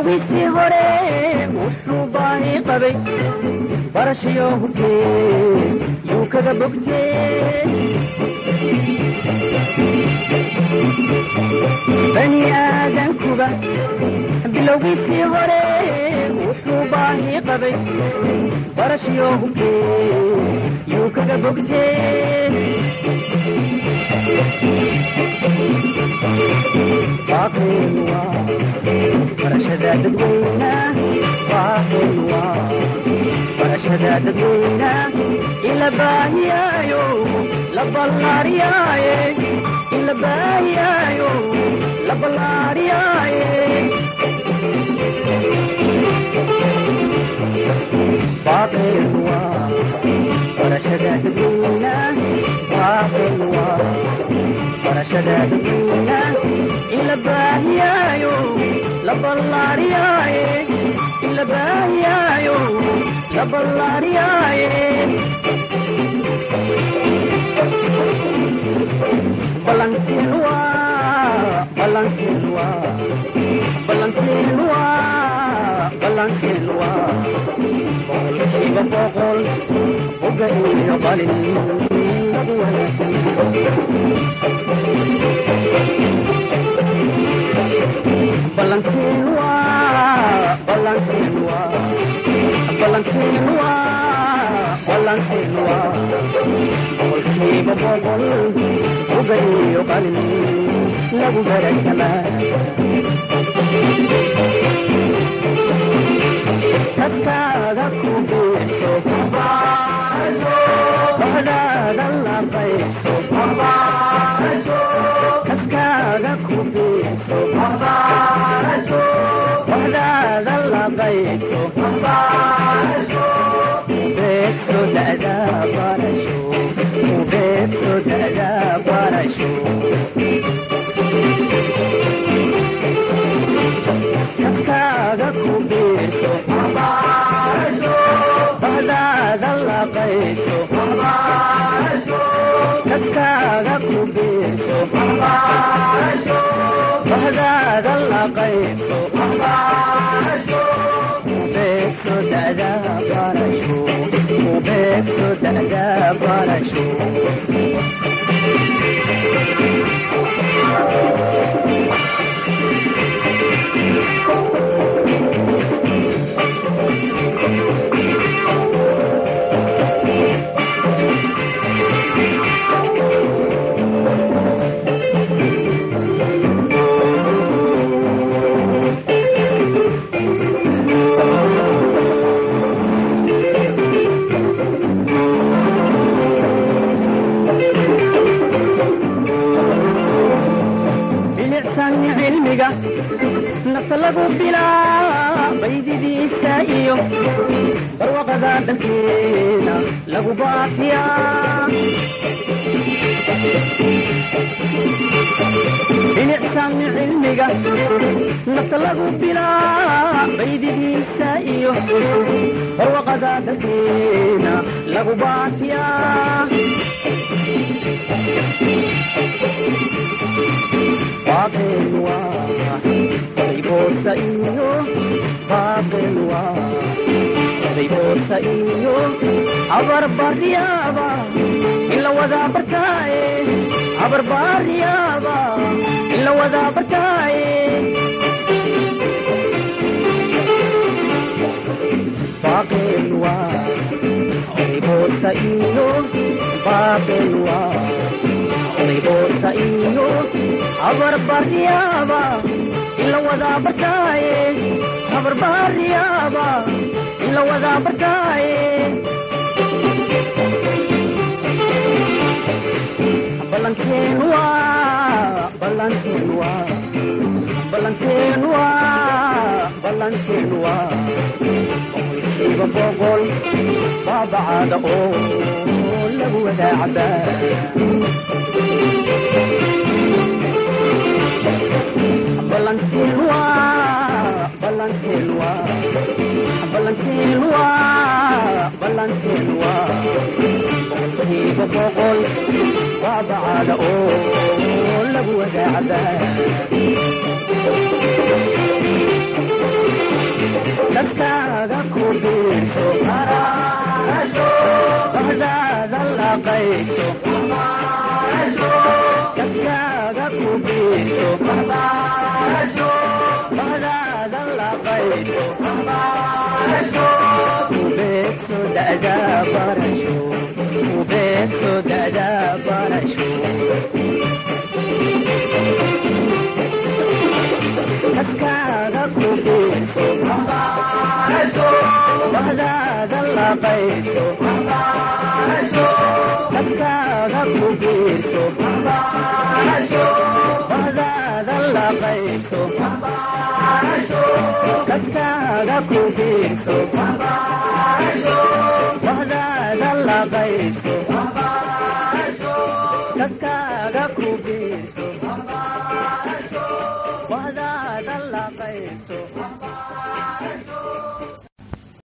bilowgiisii hore wuxuu baahi qabay barashiyo hubkee yuu kaga bogtee bani aadankuba bilowgiisii hore wuxuu baahi qabay barashiyo hubkee yuu kaga bogtee واقعوا فرشدا ددوينا واقعوا فرشدا ددوينا إلا باهيايو لبلارياي إلا باهيايو لبلارياي واقعوا فرشدا ددوينا واقعوا فرشدا ددوينا إلا باهيايو لبلارياي إلا باهيايو لبلارياي بلانتينوا بلانتينوا بلانتينوا بلانتينوا بقول كيف بقول وقالوا يقالين Balancinua, balancinua, balancinua, balancinua. Bolsiba bogol, ugayo kalin, lagu berekana. Kaskaga kubeso, bazo, bahada dalam beso, bazo. Kaskaga kubeso, bazo, bahada dalam beso, bazo. Beso dada barasho, beso dada barasho. Kaskaga kubeso, bazo, bahada dalam beso, bazo. Kaskaga kubeso, bazo, bahada dalam beso, bazo. Beso dada barasho, beso dada barasho. نطلقوا بلا بيدي دي سايو بروق ذات الكينا لقوا باطيا بنعسان علمك نطلقوا بلا بيدي دي سايو بروق ذات الكينا لقوا باطيا Papelua, bolsa iyo, papelua, bolsa iyo, abar barriaba, illa wada barkae, abar barriaba, illa wada barkae. Papelua, bolsa iyo, papelua. bolsa iyo abar barriaba illa wada barkae abar barriaba illa wada barkae balancenua balancenua balancenua balancenua iba bogol babada o lagu wada abad Balancinua, balancinua, balancinua, balancinua. Iba bogol, wabada o lagu wada abad. dadkaaga ku biirso bahdaada laqayso dadkaaga ku biirso bahdaada laqayso ubeegso da'da barasho ubeegso da'da barasho dadkaaga ku biirso bahdaada laqayso dadkaaga ku biirso bahdaada laqayso dadkaaga ku biirso bahdaada laqayso